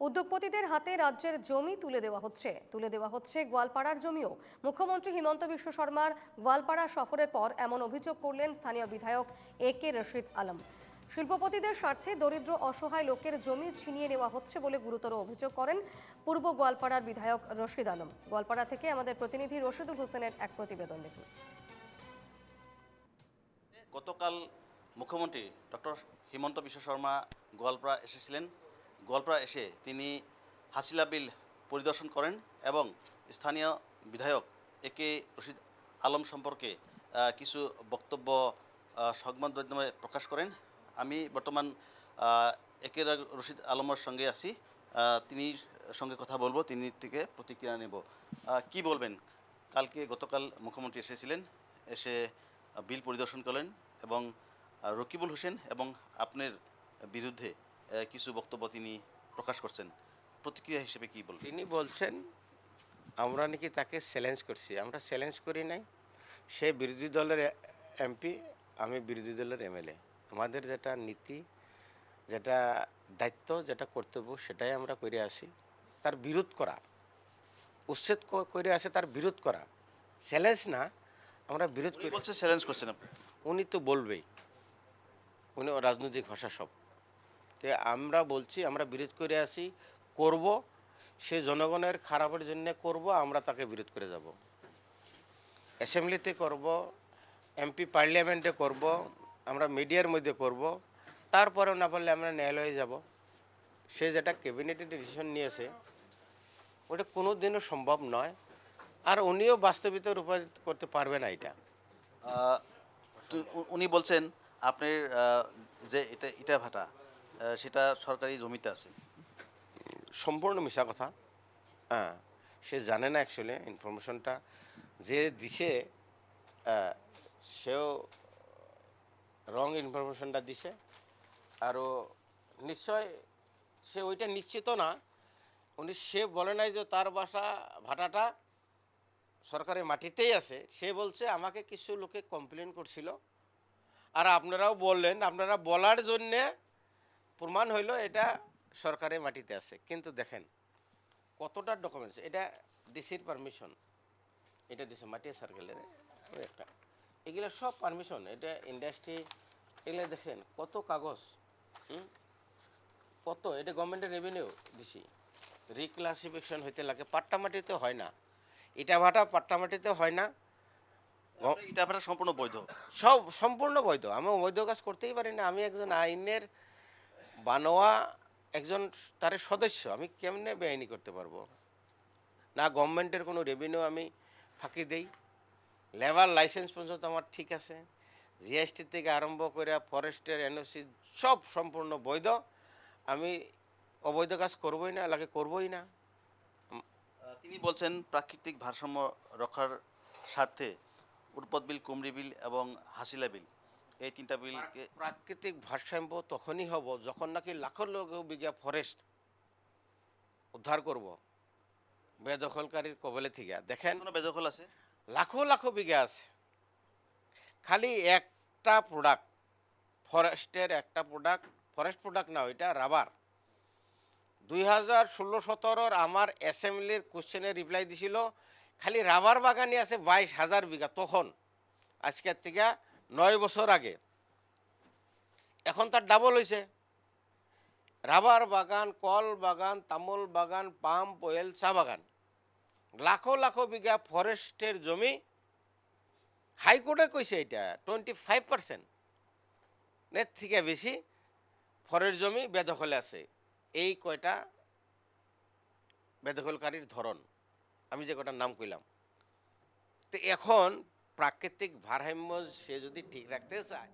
উদ্যোগপতিদের হাতে রাজ্যের জমি তুলে দেওয়া হচ্ছে গোয়ালপাড়ার জমিও। মুখ্যমন্ত্রী হিমন্ত বিশ্ব শর্মার গোয়ালপাড়া সফরের পর এমন অভিযোগ করলেন স্থানীয় বিধায়ক এ.কে রশিদ আলম। শিল্পপতিদের স্বার্থে দরিদ্র অসহায় লোকের জমি ছিনিয়ে নেওয়া হচ্ছে বলে গুরুতর অভিযোগ করেন পূর্ব গোয়ালপাড়ার বিধায়ক রশিদ আলম। গোয়ালপাড়া থেকে আমাদের প্রতিনিধি রশিদুল হোসেনের এক প্রতিবেদন দেখুন। গতকাল মুখ্যমন্ত্রী ডক্টর হিমন্ত বিশ্ব শর্মা গোয়ালপাড়া এসেছিলেন। গোয়ালপাড়া এসে তিনি হাসিলা বিল পরিদর্শন করেন এবং স্থানীয় বিধায়ক এ.কে রশিদ আলম সম্পর্কে কিছু বক্তব্য সংবাদ মাধ্যমে প্রকাশ করেন। আমি বর্তমান এ.কে রশিদ আলমের সঙ্গে আছি, তিনি সঙ্গে কথা বলবো, তিনি থেকে প্রতিক্রিয়া নেব। কি বলবেন? গতকাল মুখ্যমন্ত্রী এসেছিলেন, এসে বিল পরিদর্শন করলেন এবং রকিবুল হোসেন এবং আপনার বিরুদ্ধে কিছু বক্তব্য তিনি প্রকাশ করছেন। প্রতিক্রিয়া হিসেবে কি বলবেন? তিনি বলছেন আমরা নাকি তাকে চ্যালেঞ্জ করছি। আমরা চ্যালেঞ্জ করি নাই। সে বিরোধী দলের এমপি, আমি বিরোধী দলের এমএলএ। আমাদের যেটা নীতি, যেটা দায়িত্ব, যেটা কর্তব্য, সেটাই আমরা করে আসি। তার বিরোধ করা, উচ্ছেদ করে আসে, তার বিরোধ করা, চ্যালেঞ্জ না। আমরা বিরোধ করি। বলছে চ্যালেঞ্জ করছেন আপনি? উনি তো বলবেই, উনি রাজনৈতিক ভাষা সব। তো আমরা বলছি আমরা বিরোধ করে আসি, করব। সে জনগণের খারাপের জন্য করব, আমরা তাকে বিরোধ করে যাব। অ্যাসেম্বলিতে করব, এমপি পার্লামেন্টে করব, আমরা মিডিয়ার মধ্যে করব, তারপরেও না পারলে আমরা ন্যায়ালয়ে যাব। সে যেটা ক্যাবিনেটে ডিসিশন নিয়েছে ওটা কোনো দিনও সম্ভব নয়, আর উনিও বাস্তবিত রূপায়িত করতে পারবে না এটা। উনি বলছেন আপনার যে ইটা ভাটা সেটা সরকারি জমিতে আছে। সম্পূর্ণ মিশা কথা। হ্যাঁ, সে জানে না অ্যাকচুয়ালি ইনফরমেশনটা যে দিছে, সেও রং ইনফরমেশনটা দিছে। আরও নিশ্চয় সে ওইটা নিশ্চিত না। সে বলে নাই যে তার ভাটাটা সরকারের মাটিতেই আছে। সে বলছে আমাকে কিছু লোকে কমপ্লেন করছিল, আর আপনারাও বললেন, আপনারা বলার জন্যে প্রমাণ হইল এটা সরকারের মাটিতে আছে। কিন্তু দেখেন কতটা ডকুমেন্টস, এটা ডিসির পারমিশন, এটা দিছে মাটিয়া সার্কেলের একটা, এগুলো সব পারমিশন, এটা ইন্ডাস্ট্রি, এগুলো দেখেন কত কাগজ, কত, এটা গভর্নমেন্টের রেভিনিউ ডিসি। রিক্লাসিফিকেশন হইতে লাগে, পাট্টা মাটিতে হয় না। ইটা ভাটা পাট্টা মাটিতে হয় না। ইটা ভাটা সম্পূর্ণ বৈধ, সব সম্পূর্ণ বৈধ। আমি অবৈধ কাজ করতেই পারি না। আমি একজন আইনের বানোয়া একজন তার সদস্য, আমি কেমনে বেআইনি করতে পারবো? না গভর্নমেন্টের কোনো রেভিনিউ আমি ফাঁকি দেই। লেবার লাইসেন্স পর্যন্ত আমার ঠিক আছে, জিএসটি থেকে আরম্ভ করে ফরেস্টের এনওসি সব সম্পূর্ণ বৈধ। আমি অবৈধ কাজ করবই না, লাগে করবই না। তিনি বলছেন প্রাকৃতিক ভারসাম্য রক্ষার স্বার্থে উৎপদ বিল, কুমড়ি বিল এবং হাসিলা বিল, এই তিনটা বিলকে। প্রাকৃতিক ভারসাম্য তখনই হব যখন নাকি লাখো বিঘা ফরেস্ট উদ্ধার করব বেদখলকারীর কবলে থেকে। দেখেন বেদখল আছে, লাখো লাখো বিঘা আছে। খালি একটা প্রোডাক্ট, ফরেস্টের একটা প্রোডাক্ট, ফরেস্ট প্রোডাক্ট না, ওইটা রাবার। 2016-17 আমার অ্যাসেম্বলির কোশ্চেনে রিপ্লাই দিছিল খালি রাবার বাগানই আছে 22,000 বিঘা তখন, আজকের থেকে 9 বছর আগে। এখন তার ডাবল হয়েছে। রাবার বাগান, কল বাগান, তামুল বাগান, পাম্প অয়েল, চা বাগান, লাখো লাখো বিঘা ফরেস্টের জমি। হাইকোর্টে কইছে এটা 25% এর থেকে বেশি ফরেস্ট জমি বেদখলে আছে। এই কয়টা বেদখলকারীর ধরন আমি যে কটার নাম কইলাম। তো এখন প্রাকৃতিক ভারসাম্য সে যদি ঠিক রাখতে চায়